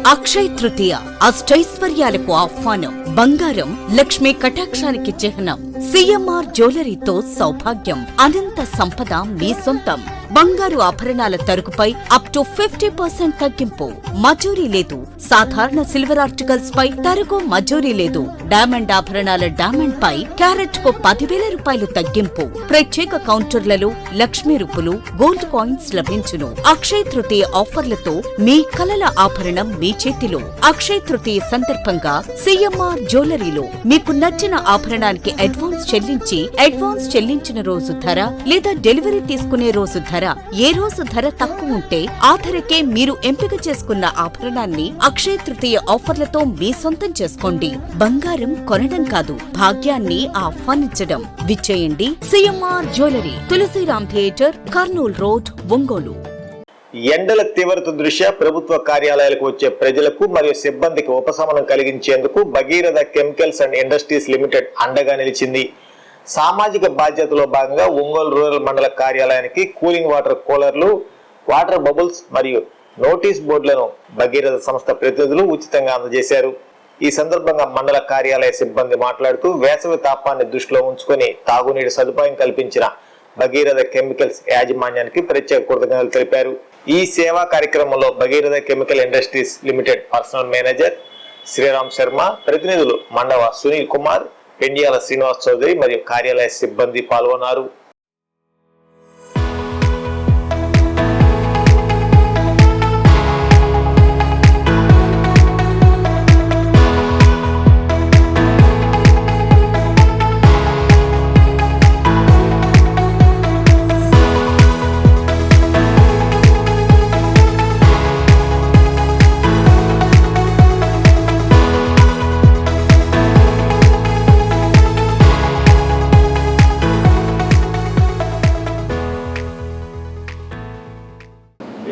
అక్షయ తృతీయ అష్టైశ్వర్యాలకు ఆహ్వానం. బంగారం లక్ష్మీ కటాక్షానికి చిహ్నం. సిఎంఆర్ జ్యువెలరీతో సౌభాగ్యం, అనంత సంపద మీ సొంతం. బంగారు ఆభరణాల తరుగుపై అప్ టు 50% తగ్గింపు. మజూరీ లేదు. సాధారణ సిల్వర్ ఆర్టికల్స్ పై తరుగు మజూరీ లేదు. డైమండ్ ఆభరణాల డైమండ్ పై క్యారెట్ కు 10,000 రూపాయలు తగ్గింపు. ప్రత్యేక కౌంటర్లలో లక్ష్మీ రూపులు, గోల్డ్ కాయిన్స్ లభించును. అక్షయ తృతీయ ఆఫర్లతో మీ కలల ఆభరణం మీ చేతిలో. అక్షయ తృతీయ సందర్భంగా సిఎంఆర్ జ్యువెలరీలో మీకు నచ్చిన ఆభరణానికి అడ్వాన్స్ చెల్లించిన రోజు ధర లేదా డెలివరీ తీసుకునే రోజు ధర, ఏ రోజు ధర తక్కువ ఉంటే ఆ ధరకే మీరు ఎంపిక చేసుకున్న ఆభరణాన్ని అక్షయ తృతీయ ఆఫర్లతో మీ సొంతం చేసుకోండి. బంగారం కొనడం కాదు, భాగ్యాన్ని ఆహ్వానించడం. విచ్చేయండి CMR jewellery, Tulasiram theatre, Kurnool road, Ongole. ఎండల తీవ్రత దృష్ట్యా ప్రభుత్వ కార్యాలయాలకు వచ్చే ప్రజలకు మరియు సిబ్బందికి ఉపశమనం కలిగించేందుకు Bhagiratha chemicals and industries limited అండగా నిలిచింది. సామాజిక బాధ్యతలో భాగంగా ఒంగోలు రూరల్ మండల కార్యాలయానికి కూలింగ్ వాటర్ కూలర్లు, వాటర్ బబుల్స్ మరియు నోటీస్ బోర్డులను భగీరథ సంస్థ ప్రతినిధులు ఉచితంగా అందజేశారు. ఈ సందర్భంగా మండల కార్యాలయ సిబ్బంది మాట్లాడుతూ వేసవి తాపాన్ని దృష్టిలో ఉంచుకొని తాగునీటి సదుపాయం కల్పించిన భగీరథ కెమికల్స్ యాజమాన్యానికి ప్రత్యేక కృతజ్ఞతలు తెలిపారు. ఈ సేవా కార్యక్రమంలో Bhagiratha Chemical Industries Limited personnel manager Sriram Sharma, ప్రతినిధులు మండవ సునీల్ కుమార్, పెండియాల శ్రీనివాస్ చౌదరి మరియు కార్యాలయ సిబ్బంది పాల్గొన్నారు.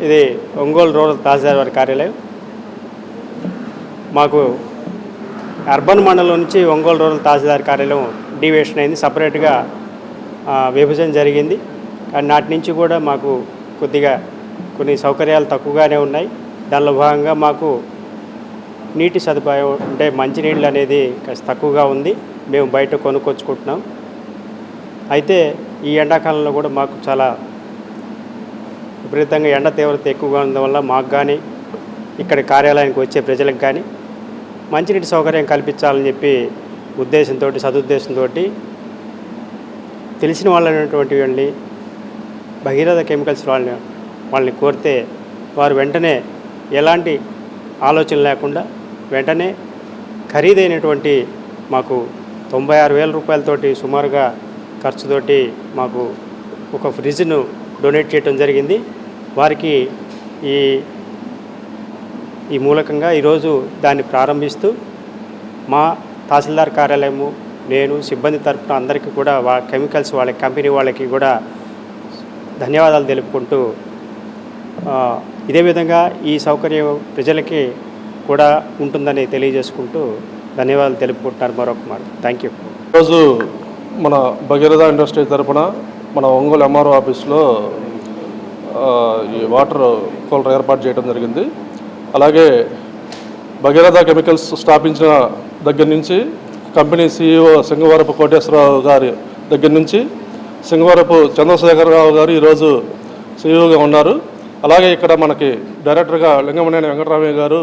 ఇది ఒంగోలు రూరల్ తహసీల్దార్ వారి కార్యాలయం. మాకు అర్బన్ మండలం నుంచి ఒంగోలు రూరల్ తహసీల్దార్ కార్యాలయం డివిజన్ అయింది, సపరేట్గా విభజన జరిగింది. కానీ నాటి నుంచి కూడా మాకు కొద్దిగా కొన్ని సౌకర్యాలు తక్కువగానే ఉన్నాయి. దానిలో భాగంగా మాకు నీటి సదుపాయం అంటే మంచినీళ్ళు అనేది కాస్త తక్కువగా ఉంది. మేము బయట కొనుక్కొచ్చుకుంటున్నాం. అయితే ఈ ఎండాకాలంలో కూడా మాకు చాలా విపరీతంగా ఎండ తీవ్రత ఎక్కువగా ఉండడం వల్ల మాకు కానీ ఇక్కడ కార్యాలయానికి వచ్చే ప్రజలకు కానీ మంచినీటి సౌకర్యం కల్పించాలని చెప్పి సదుద్దేశంతో తెలిసిన వాళ్ళైనటువంటి వాళ్ళని భగీరథ కెమికల్స్ వాళ్ళని కోరితే వారు వెంటనే ఎలాంటి ఆలోచన లేకుండా వెంటనే ఖరీదైనటువంటి మాకు 96,000 రూపాయలతోటి సుమారుగా ఖర్చుతోటి మాకు ఒక ఫ్రిడ్జ్ను డొనేట్ చేయడం జరిగింది. వారికి ఈ మూలకంగా ఈరోజు దాన్ని ప్రారంభిస్తూ మా తహసీల్దార్ కార్యాలయము, నేను సిబ్బంది తరఫున అందరికీ కూడా కెమికల్స్ వాళ్ళ కంపెనీ వాళ్ళకి కూడా ధన్యవాదాలు తెలుపుకుంటూ, ఇదే విధంగా ఈ సౌకర్యం ప్రజలకి కూడా ఉంటుందని తెలియజేసుకుంటూ ధన్యవాదాలు తెలుపుకుంటున్నారు. మరొక మాట థ్యాంక్ యూ. ఈరోజు మన భగీరథ ఇండస్ట్రీ తరఫున మన ఒంగోలు ఎంఆర్ఓ ఆఫీస్లో ఈ వాటర్ కూలర్ ఏర్పాటు చేయడం జరిగింది. అలాగే భగీరథ కెమికల్స్ స్థాపించిన దగ్గర నుంచి కంపెనీ CEO సింగవరపు కోటేశ్వరరావు గారి దగ్గర నుంచి సింగవరపు చంద్రశేఖరరావు గారు ఈరోజు CEOగా ఉన్నారు. అలాగే ఇక్కడ మనకి డైరెక్టర్గా లింగమనేని వెంకటరామయ్య గారు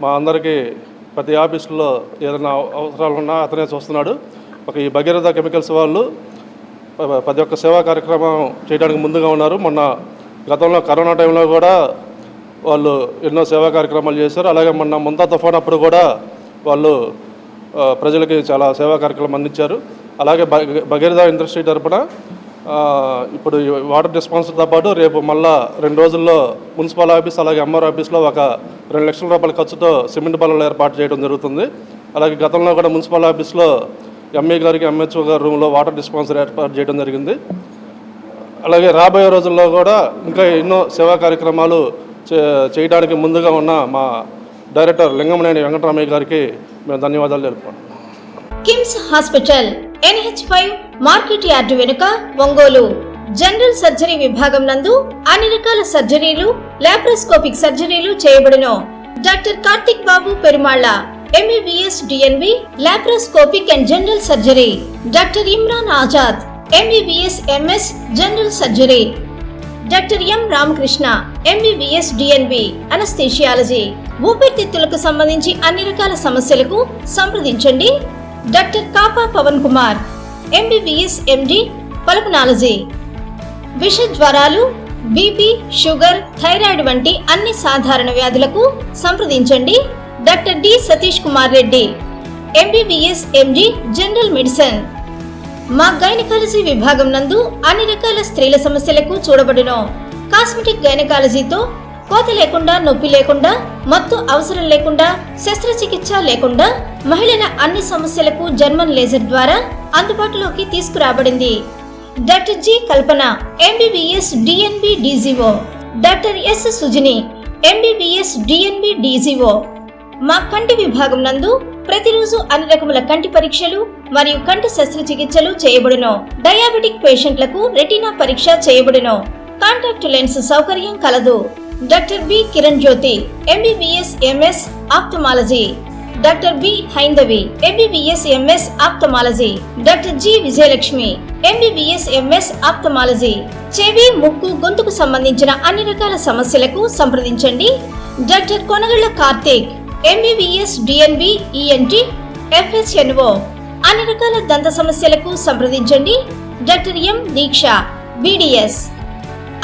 మా అందరికీ ప్రతి ఆఫీసులో ఏదైనా అవసరాలు ఉన్నా అతనే చూస్తున్నాడు. ఈ భగీరథ కెమికల్స్ వాళ్ళు ప్రతి ఒక్క సేవా కార్యక్రమం చేయడానికి ముందుగా ఉన్నారు. మొన్న గతంలో కరోనా టైంలో కూడా వాళ్ళు ఎన్నో సేవా కార్యక్రమాలు చేశారు. అలాగే మొన్న ముంతా తుఫాన్ అప్పుడు కూడా వాళ్ళు ప్రజలకి చాలా సేవా కార్యక్రమం అందించారు. అలాగే భగీరథ ఇండస్ట్రీ తరపున ఇప్పుడు వాటర్ డిస్పెన్సర్తో పాటు రేపు మళ్ళా 2 రోజుల్లో మున్సిపల్ ఆఫీస్ అలాగే ఎంఆర్ ఆఫీస్లో ఒక 2 లక్షల రూపాయల ఖర్చుతో సిమెంట్ బల్లలు ఏర్పాటు చేయడం జరుగుతుంది. అలాగే గతంలో కూడా మున్సిపల్ ఆఫీస్లో ఎంఏ గారికి MHO గారి రూమ్లో వాటర్ డిస్పెన్సర్ ఏర్పాటు చేయడం జరిగింది. అలాగే రాబోయే రోజుల్లో కూడా ఇంకా ఎన్నో సేవా కార్యక్రమాలు చేయడానికి ముందుగా ఉన్న మా డైరెక్టర్ లింగమనేని వెంకటరామయ్య గారికి మేము ధన్యవాదాలు తెలుపుతాం. KIMS hospital NH5 market yard వెనుక ఒంగోలు. జనరల్ సర్జరీ విభాగం నందు అన్ని రకాల సర్జరీలు, లాప్రోస్కోపిక్ సర్జరీలు చేయబడును. Doctor Karthik Babu Perumalla MBBS DNB laparoscopic and general surgery. Doctor Imran Azad MBBS MS general surgery. Doctor M Ramakrishna MBBS DNB anaesthesiology. ఊపిరితిత్తులకు సంబంధించి అన్ని రకాల సమస్యలకు సంప్రదించండి. Doctor Kapa Pavan Kumar MBBS MD pulmonology. విష జ్వరాలు, బీపీ, షుగర్, థైరాయిడ్ వంటి అన్ని సాధారణ వ్యాధులకు సంప్రదించండి. Doctor D Satish Kumar Reddy MBBS MD general medicine. మా గైనకాలజీ విభాగం నందు అన్ని రకాల స్త్రీల సమస్యలకు చూడబడును. కాస్మెటిక్ గైనకాలజీతో కోత లేకుండా, నొప్పి లేకుండా, మత్తు అవసరం లేకుండా, శస్త్రచికిత్స లేకుండా మహిళల అన్ని సమస్యలకు జర్మన్ లేజర్ ద్వారా అందుబాటులోకి తీసుకురాబడింది. డాక్టర్ జి కల్పన MBBS DNB DGO. Doctor yes Sujini MBBS DNB DGO. మా కంటి విభాగం నందు ప్రతిరోజు అన్ని రకముల కంటి పరీక్షలు మరియు కంటి శస్త్రచికిత్సలు చేయబడును. డయాబెటిక్ పేషెంట్లకు రెటీనా పరీక్ష చేయబడును. కాంటాక్ట్ లెన్స్ సౌకర్యం కలదు. Doctor B Kiran Jyothi MBBS MS ophthalmology. Doctor B Haindavi MBBS MS ophthalmology. Doctor G Vijayalakshmi MBBS MS ophthalmology. చెవి, ముక్కు, గొంతుకు సంబంధించిన అన్ని రకాల సమస్యలకు సంప్రదించండి. Doctor Konagalla Karthik MBBS DNB ENT FHNO. అన్ని రకాల దంత సమస్యలకు సంప్రదించండి. Doctor M Deeksha BDS.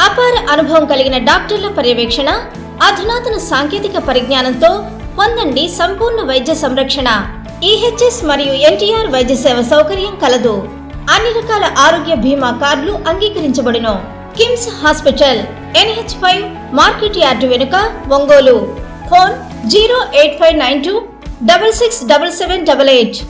అపార అనుభవం కలిగిన డాక్టర్ల పర్యవేక్షణ, అధునాతన సాంకేతిక పరిజ్ఞానంతో పొందండి సంపూర్ణ వైద్య సంరక్షణ. EHS మరియు NTR వైద్య సేవ సౌకర్యం కలదు. అన్ని రకాల ఆరోగ్య బీమా కార్డులు అంగీకరించబడును. KIMS hospital NH5 market yard వెనుక, ఒంగోలు. ఫోన్ 08592 667788.